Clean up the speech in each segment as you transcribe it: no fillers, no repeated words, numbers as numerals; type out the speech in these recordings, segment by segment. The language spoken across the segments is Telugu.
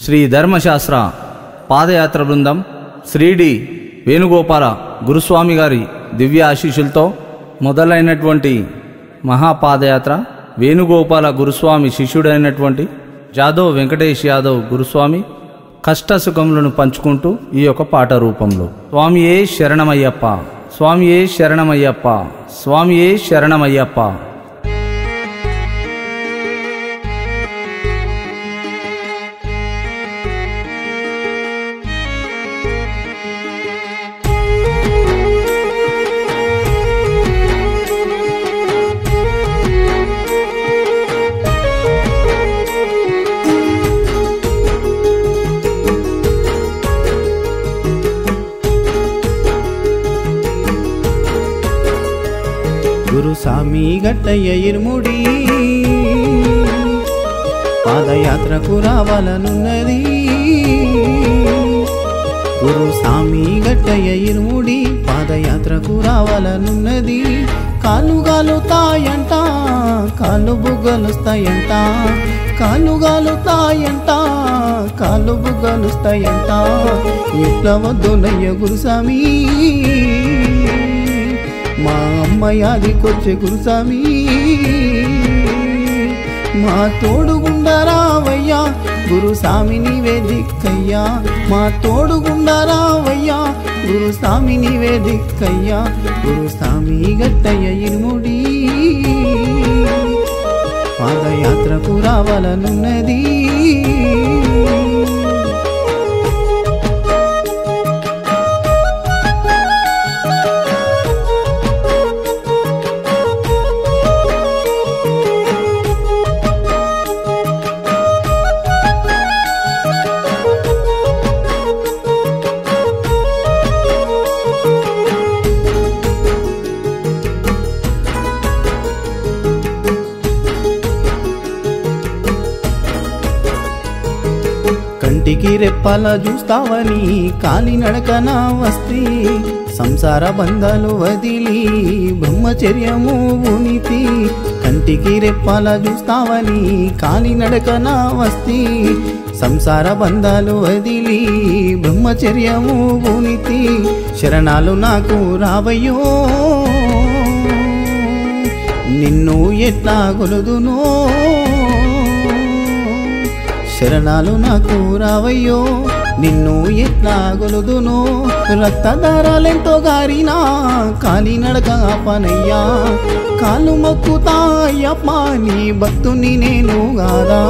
శ్రీ ధర్మశాస్త్ర పాదయాత్ర బృందం శ్రీడి వేణుగోపాల గురుస్వామి గారి దివ్య ఆశీస్సులతో మొదలైనటువంటి మహాపాదయాత్ర వేణుగోపాల గురుస్వామి శిష్యుడైనటువంటి జాదవ్ వెంకటేష్ యాదవ్ గురుస్వామి కష్ట సుఖములను పంచుకుంటూ ఈ యొక్క పాట రూపంలో స్వామియే శరణమయ్యప్ప, స్వామియే శరణమయ్యప్ప, స్వామియే శరణమయ్యప్ప. గురుస్వామి గట్టయ్య ఇరుముడి పాదయాత్రకు రావాలనున్నది. గురుస్వామి గట్టయ్య ఇరుముడి పాదయాత్రకు రావాలనున్నది. కాళ్ళు గాలుతాయంట, కాళ్ళు బుగ్గలుస్తాయంట, కాళ్ళు గాలుతాయంట, కాళ్ళు బుగ్గలుస్తాయంట. ఎట్లా వద్దునయ్య గురుస్వామి, మా అమ్మయాదికొచ్చే గురుస్వామి, మా తోడుగుండరావయ్యా గురుస్వామి నీవే దిక్కయ్యా, మా తోడుగుండరావయ్యా గురుస్వామి నీవే దిక్కయ్యా. గురుస్వామి గట్టయ్య ఇరుముడి పాదయాత్రకు రావాలనున్నది. కంటికి రెప్పాల చూస్తావని కాలినడకన వస్తి, సంసార బంధాలు వదిలి బ్రహ్మచర్యము ఉనితి. కంటికి రెప్పాల చూస్తావని కాలినడకన వస్తి, సంసార బంధాలు వదిలి బ్రహ్మచర్యము ఉనితి. శరణాలు నాకు రావయ్యో, నిన్ను ఎట్లా కొలుదునో. శరణాలు నాకు రావయ్యో, నిన్ను ఎట్లా గొలుదునో. రక్తధారాలెంతో గారినా కాలినడక పనయ్యా, కాలు మొక్కుతాయప్ప నీ భక్తుని నేను గాదా.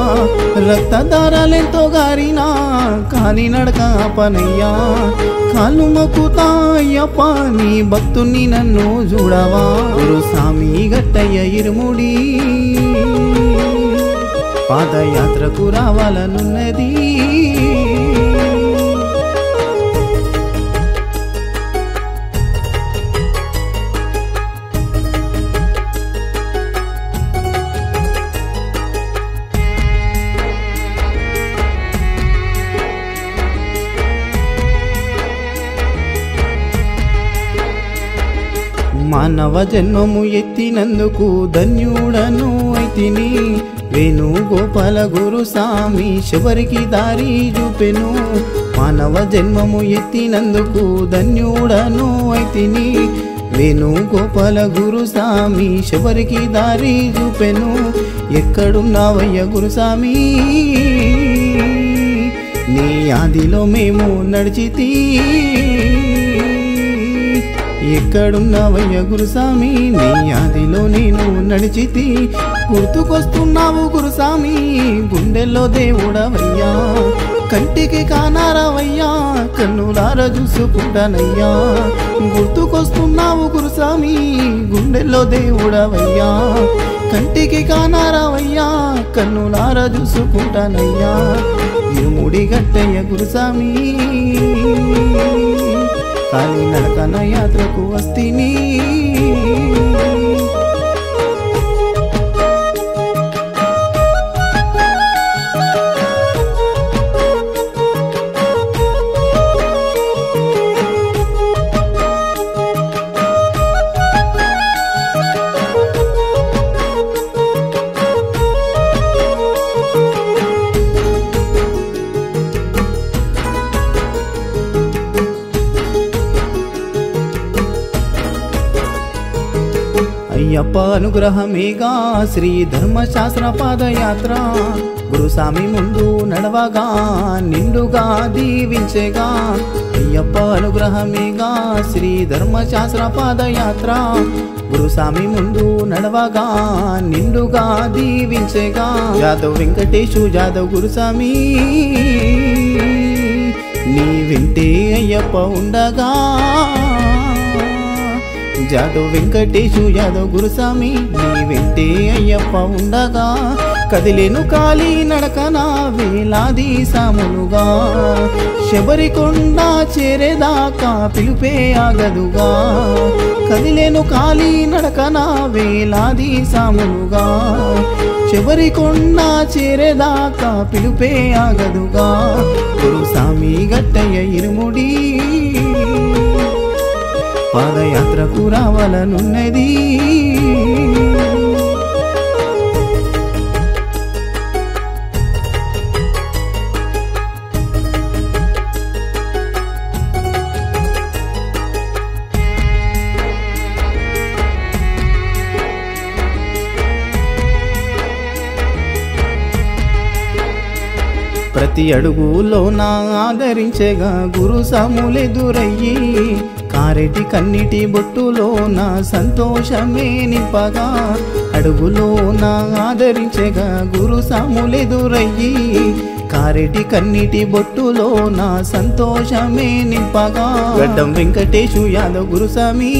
రక్తధారాలెంతో గారినా కాలినడక పనయ్యా, కాలు మొక్కుతాయప్ప నీ భక్తుని నన్ను చూడవా. గురుస్వామి గట్టయ్య ఇరుముడి పాదయాత్రకు రావాలనున్నది. మానవ జన్మము ఎత్తినందుకు ధన్యుడను అయితిని. వేణుగోపాల గురుస్వామి శబరికి దారి చూపెను. మానవ జన్మము ఎత్తినందుకు ధన్యుడను అయితిని. వేణుగోపాల గురుస్వామి శబరికి దారి చూపెను. ఎక్కడున్నావయ్య గురుస్వామి, నీ ఆదిలో మేము నడిచితి. ఎక్కడున్నావయ్య గురుస్వామి, నీ ఆదిలో నేను నడిచితి. గుర్తుకొస్తున్నావు గురుస్వామి, గుండెల్లో దేవుడవయ్యా. కంటికి కానారావయ్యా, కన్నులార చూసుకుంటానయ్యా. గుర్తుకొస్తున్నావు గురుస్వామి, గుండెల్లో దేవుడవయ్యా. కంటికి కానారావయ్యా, కన్నులార చూసుకుంటానయ్యా. ఇరుముడి గట్టయ్య గురుస్వామి, కాలినడకన యాత్రకు వస్తిని. అయ్యప్ప అనుగ్రహమేగా శ్రీ ధర్మశాస్త్ర పాదయాత్ర గురుస్వామి ముందు నడవగా నిండుగా దీవించేగా అయ్యప్ప అనుగ్రహమేగా శ్రీ ధర్మశాస్త్ర పాదయాత్ర గురుస్వామి ముందు నడవగా నిండుగా దీవించేగా యాదవ్ వెంకటేశు యాదవ్ గురుస్వామి నీ వింటే అయ్యప్ప ఉండగా యాదవ్ వెంకటేశు యాదవ్ గురుస్వామి నీ వెంటే అయ్యప్ప ఉండగా కదిలేను కాలి నడకన వేలాది సాములుగా శబరికొండ చేరేదాకా పిలుపే ఆగదుగా కదిలేను కాలి నడకన వేలాది సాములుగా శబరికొండ చేరేదాకా పిలుపే ఆగదుగా గురుస్వామి గట్టయ్య ఇరుముడి పాదయాత్రకు రావాలనున్నది ప్రతి అడుగులో నా ఆదరించేగా గురుస్వాములెదురయ్యి కారెటి కన్నిటి బొట్టులో నా సంతోషమే నింపగా అడుగులో నా ఆదరించేగా గురుస్వాములెదురయ్యి కారెటి కన్నిటి బొట్టులో నా సంతోషమే నింపగా గడ్డం వెంకటేశు యాదవ్ గురుస్వామి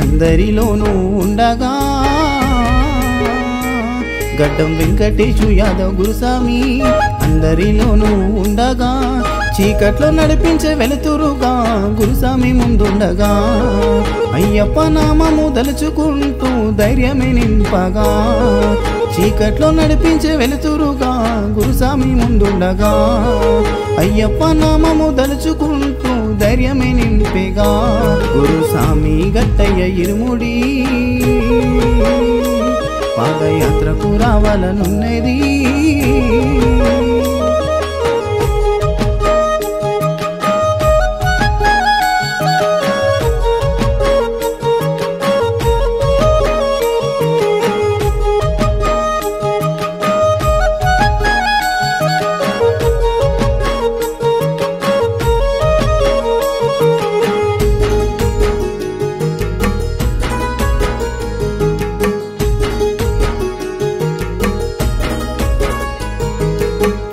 అందరిలోనూ ఉండగా గడ్డం వెంకటేశు యాదవ్ గురుస్వామి అందరిలోనూ ఉండగా చీకట్లో నడిపించే వెలుతురుగా గురుస్వామి ముందుండగా అయ్యప్ప నామము తలుచుకుంటూ ధైర్యమే నింపగా చీకట్లో నడిపించే వెలుతురుగా గురుస్వామి ముందుండగా అయ్యప్ప నామము తలుచుకుంటూ ధైర్యమే నింపేగా గురుస్వామి గట్టయ్య ఇరుముడి పాదయాత్రకు రావాలనున్నది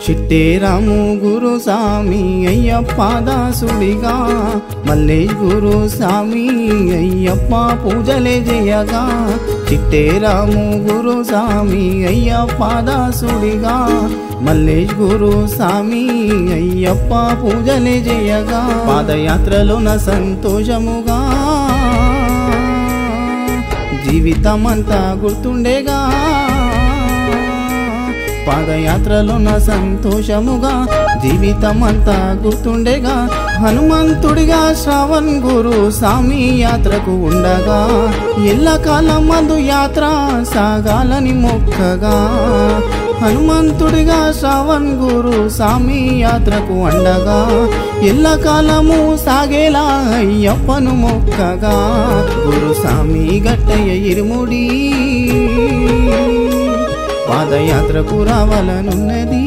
చిట్టేరాము గురుస్వామి అయ్యప్ప దాసుడిగా మల్లేష్ గురుస్వామి అయ్యప్ప పూజలే చేయగా చిట్టేరాము గురుస్వామి అయ్యప్ప దాసుడిగా మల్లేష్ గురుస్వామి అయ్యప్ప పూజలే చేయగా పాదయాత్రలోన సంతోషముగా జీవితమంతా గుర్తుండేగా పాదయాత్రలోన సంతోషముగా జీవితమంతా గుర్తుండేగా హనుమంతుడిగా శ్రావణ్ గురుస్వామి యాత్రకు ఉండగా ఎల్లకాలం మందు యాత్ర సాగాలని మొక్కగా హనుమంతుడిగా శ్రావణ్ గురుస్వామి యాత్రకు ఉండగా ఎల్లకాలము సాగేలా అయ్యప్పను మొక్కగా గురుస్వామి గట్టయ్య ఇరుముడి పాదయాత్రకు రావాలనున్నది